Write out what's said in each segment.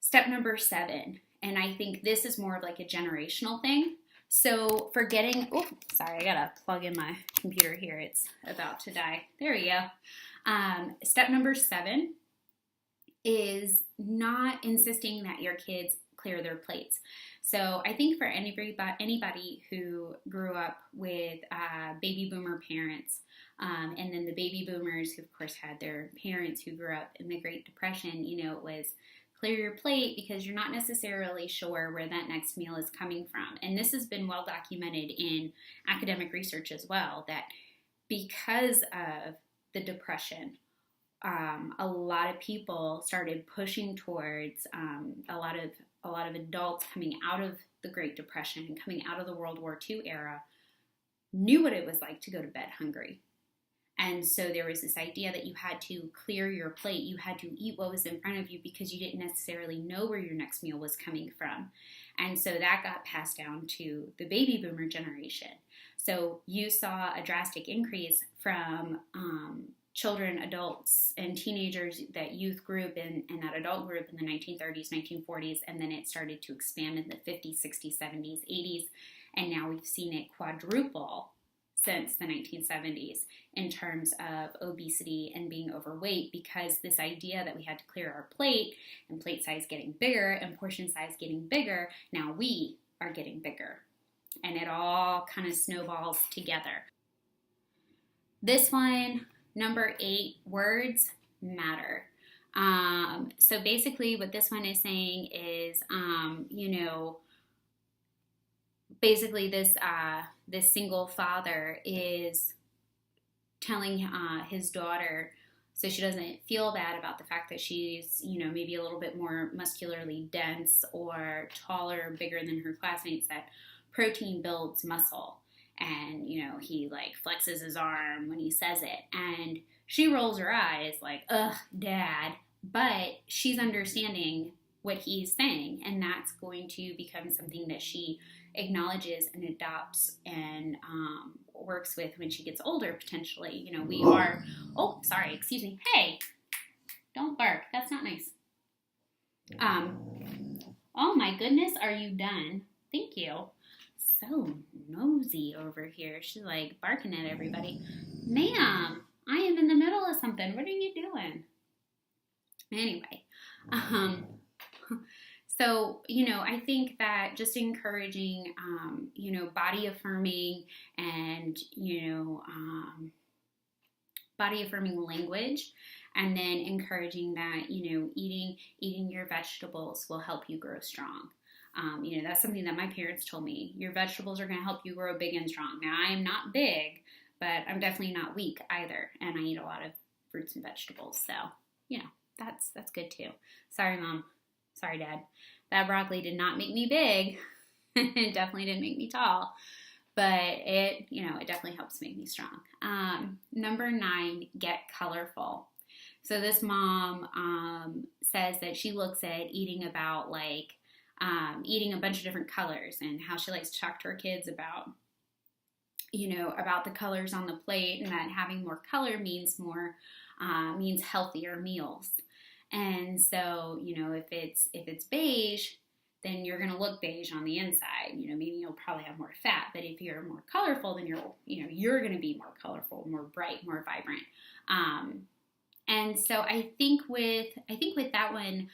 Step number 7, and I think this is more of like a generational thing. So for getting, oh, sorry, I gotta plug in my computer here. It's about to die. There we go. Step number 7 is not insisting that your kids clear their plates. So I think for anybody who grew up with baby boomer parents, and then the baby boomers who of course had their parents who grew up in the Great Depression, it was clear your plate because you're not necessarily sure where that next meal is coming from. And this has been well documented in academic research as well, that because of the Depression, a lot of people started pushing towards a lot of adults coming out of the Great Depression and coming out of the World War II era knew what it was like to go to bed hungry. And so there was this idea that you had to clear your plate, you had to eat what was in front of you because you didn't necessarily know where your next meal was coming from. And so that got passed down to the baby boomer generation. So you saw a drastic increase from children, adults, and teenagers, that youth group and that adult group in the 1930s, 1940s, and then it started to expand in the 50s, 60s, 70s, 80s, and now we've seen it quadruple since the 1970s in terms of obesity and being overweight, because this idea that we had to clear our plate and plate size getting bigger and portion size getting bigger, now we are getting bigger. And it all kind of snowballs together. This one, number 8, words matter. So basically what this one is saying is, basically this single father is telling his daughter, so she doesn't feel bad about the fact that she's, maybe a little bit more muscularly dense or taller, bigger than her classmates, that protein builds muscle. And, he like flexes his arm when he says it. And she rolls her eyes like, ugh, Dad. But she's understanding what he's saying. And that's going to become something that she acknowledges and adopts and works with when she gets older, potentially. We are, oh, sorry, excuse me. Hey, don't bark. That's not nice. Oh my goodness, are you done? Thank you. So nosy over here. She's like barking at everybody. Ma'am, I am in the middle of something. What are you doing? Anyway, so, I think that just encouraging, body affirming and, body affirming language, and then encouraging that, eating your vegetables will help you grow strong. That's something that my parents told me. Your vegetables are going to help you grow big and strong. Now, I am not big, but I'm definitely not weak either. And I eat a lot of fruits and vegetables. So, that's good too. Sorry, Mom. Sorry, Dad. That broccoli did not make me big. It definitely didn't make me tall. But it definitely helps make me strong. Number 9, get colorful. So this mom says that she looks at eating about eating a bunch of different colors, and how she likes to talk to her kids about the colors on the plate, and that having more color means healthier meals. And so, if it's beige, then you're going to look beige on the inside. Maybe you'll probably have more fat, but if you're more colorful, then you're going to be more colorful, more bright, more vibrant. And so I think with that one,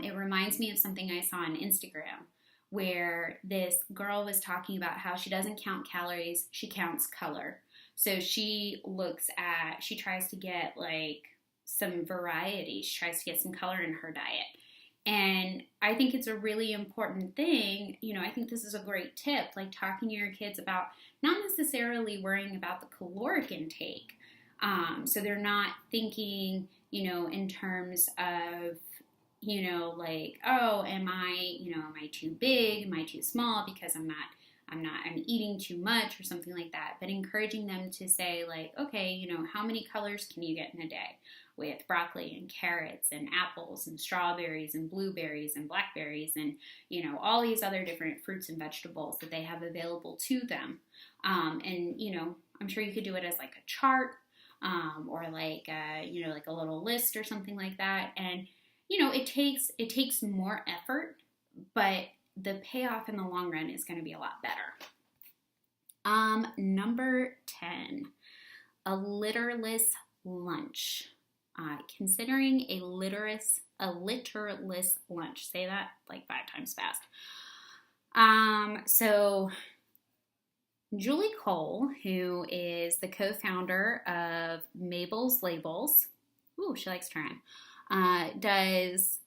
it reminds me of something I saw on Instagram, where this girl was talking about how she doesn't count calories, she counts color. So she tries to get some variety. She tries to get some color in her diet. And I think it's a really important thing. I think this is a great tip, talking to your kids about not necessarily worrying about the caloric intake. So they're not thinking, in terms of, oh, am I too big? Am I too small? Because I'm eating too much or something like that. But encouraging them to say okay, how many colors can you get in a day? With broccoli and carrots and apples and strawberries and blueberries and blackberries and, all these other different fruits and vegetables that they have available to them. And, I'm sure you could do it as a chart, or a little list or something like that. And, it takes more effort, but the payoff in the long run is going to be a lot better. Number 10, a litterless lunch. Considering a litterless lunch. Say that like 5 times fast. So Julie Cole, who is the co-founder of Mabel's Labels, she likes to rhyme, does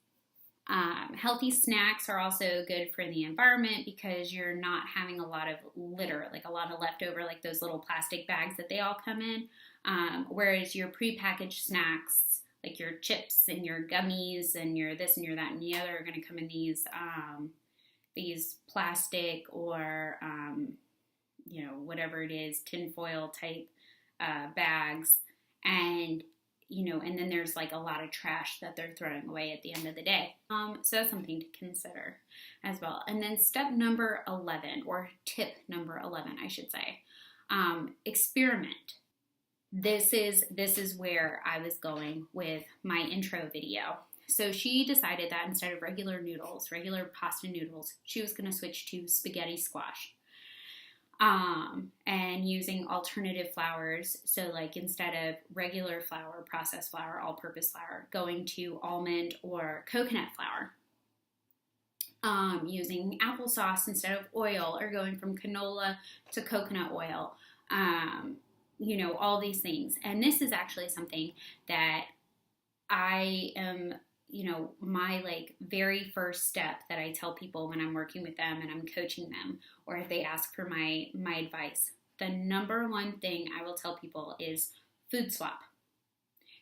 healthy snacks are also good for the environment because you're not having a lot of litter, like a lot of leftover, like those little plastic bags that they all come in. Whereas your prepackaged snacks, like your chips and your gummies and your this and your that and the other, are going to come in these plastic or whatever it is, tinfoil type bags, and and then there's like a lot of trash that they're throwing away at the end of the day. So that's something to consider as well. And then step number 11, or tip number 11, I should say, experiment. This is where I was going with my intro video. So she decided that instead of regular pasta noodles, she was going to switch to spaghetti squash. And using alternative flours. So like instead of regular flour, processed flour, all-purpose flour, going to almond or coconut flour. Using applesauce instead of oil, or going from canola to coconut oil. All these things. And this is actually something that I am, my like very first step that I tell people when I'm working with them and I'm coaching them, or if they ask for my advice. The number one thing I will tell people is food swap.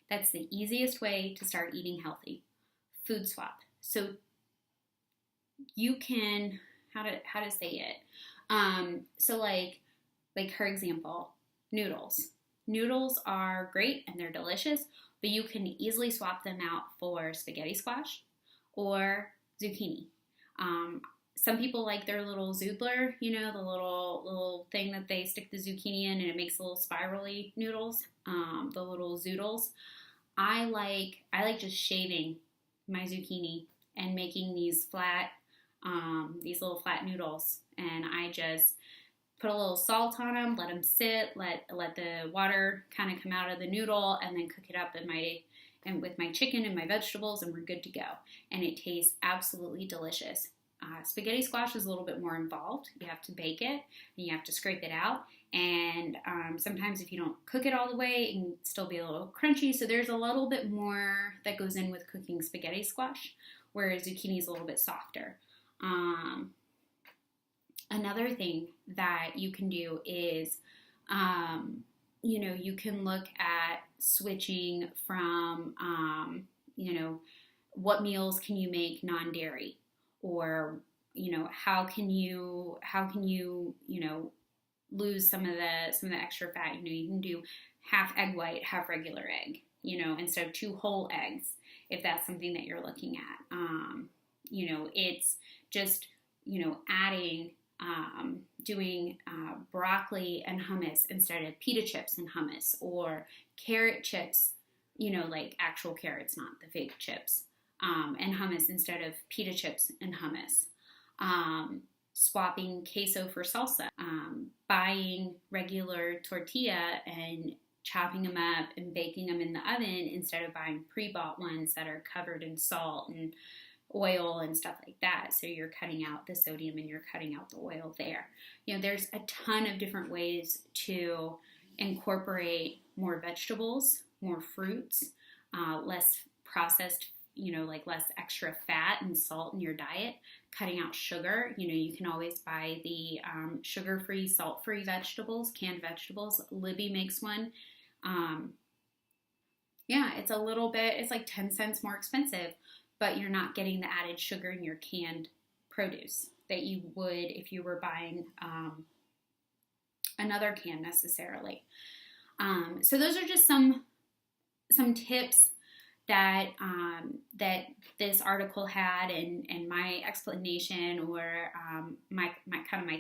That's the easiest way to start eating healthy. Food swap. So you can, how to say it? So like her example, noodles. Noodles are great and they're delicious, but you can easily swap them out for spaghetti squash or zucchini. Some people like their little zoodler, the little thing that they stick the zucchini in and it makes little spirally noodles, the little zoodles. I like just shaving my zucchini and making these little flat noodles, and I just put a little salt on them, let them sit, let the water kind of come out of the noodle, and then cook it up with my chicken and my vegetables, and we're good to go. And it tastes absolutely delicious. Spaghetti squash is a little bit more involved. You have to bake it, and you have to scrape it out. And sometimes if you don't cook it all the way, it can still be a little crunchy. So there's a little bit more that goes in with cooking spaghetti squash, whereas zucchini is a little bit softer. Another thing that you can do is, you can look at switching from, what meals can you make non-dairy, or, how can you lose some of the extra fat. You can do half egg white, half regular egg, instead of 2 whole eggs, if that's something that you're looking at. It's just, adding, doing broccoli and hummus instead of pita chips and hummus, or carrot chips, like actual carrots, not the fake chips, and hummus instead of pita chips and hummus. Swapping queso for salsa, buying regular tortilla and chopping them up and baking them in the oven instead of buying pre-bought ones that are covered in salt and oil and stuff like that. So you're cutting out the sodium and you're cutting out the oil there. There's a ton of different ways to incorporate more vegetables, more fruits, less processed, like less extra fat and salt in your diet, cutting out sugar. You can always buy the sugar-free, salt-free vegetables, canned vegetables. Libby makes one. It's like 10 cents more expensive, but you're not getting the added sugar in your canned produce that you would if you were buying another can necessarily. So those are just some tips that this article had, and my explanation, or my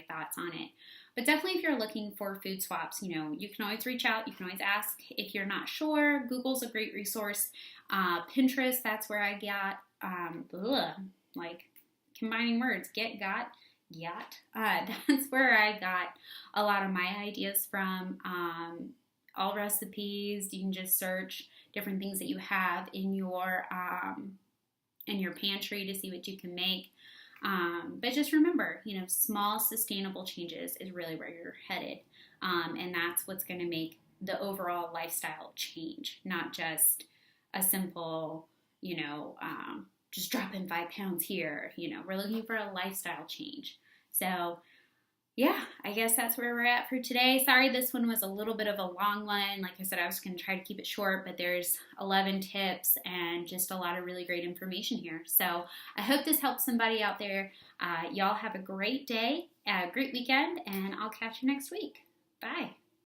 thoughts on it. But definitely, if you're looking for food swaps, you can always reach out. You can always ask if you're not sure. Google's a great resource. Pinterest, that's where I got like combining words, get, got, yacht. That's where I got a lot of my ideas from. All recipes, you can just search different things that you have in your pantry to see what you can make. But just remember, small sustainable changes is really where you're headed. And that's what's going to make the overall lifestyle change, not just a simple, just dropping 5 pounds here. We're looking for a lifestyle change. So yeah, I guess that's where we're at for today. Sorry, this one was a little bit of a long one. Like I said, I was going to try to keep it short, but there's 11 tips and just a lot of really great information here. So I hope this helps somebody out there. Y'all have a great day, a great weekend, and I'll catch you next week. Bye.